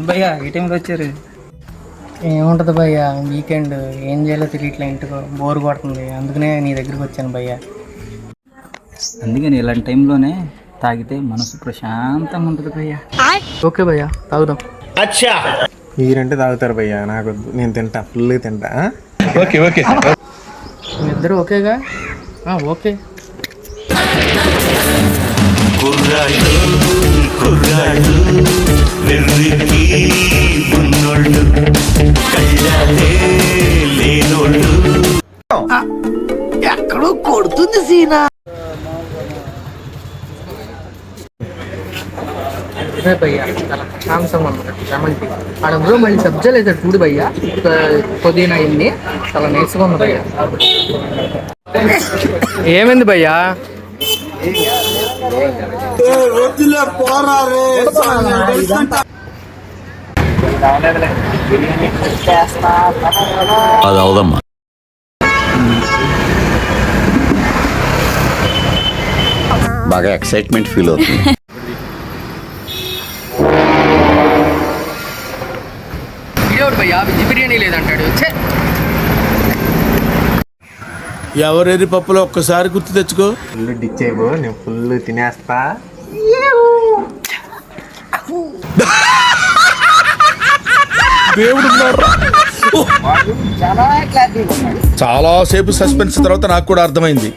భయ్యా ఈ టైంలో వచ్చారు? ఏముంటుంది భయ్యా, వీకెండ్ ఏం చేయాలో తెలియట్లే, ఇంటికి బోర్ కొడుతుంది, అందుకనే నీ దగ్గరికి వచ్చాను భయ్యా. అందుకని ఇలాంటి టైంలోనే తాగితే మనసు ప్రశాంతంగా ఉంటుంది భయ్యా. ఓకే భయ్యా, తాగుదాం. అచ్చా, మీరంటే తాగుతారు భయ్యా, నాకు నేను తింటా, ఫుల్గా తింటా. ఓకే ఓకే మీ ఇద్దరు ఓకేగా? ఓకే. ఎక్కడో కొడుతుంది సీనా. భయ్యా చాలా ప్రశాంతంగా ఉంది, రమంటి అందులో మళ్ళీ సబ్జాలు అయితే చూడు భయ్యా, పుదీనా ఇన్ని చాలా నేర్చుగా ఉంది భయ్యా. ఏమైంది భయ్యా? అది అవదమ్మా. బాగా ఎక్సైట్మెంట్ ఫీల్ అవుతుంది. భయ్యా వెజ్ బిర్యానీ లేదంటాడు. ఎవరెరి పప్పులో ఒక్కసారి గుర్తు తెచ్చుకో. ఫుల్ డిచ్ అయిపో, నేను ఫుల్ తినేస్తా. దేవుడు చాలా సేపు సస్పెన్స్ తర్వాత నాకు కూడా అర్థమైంది.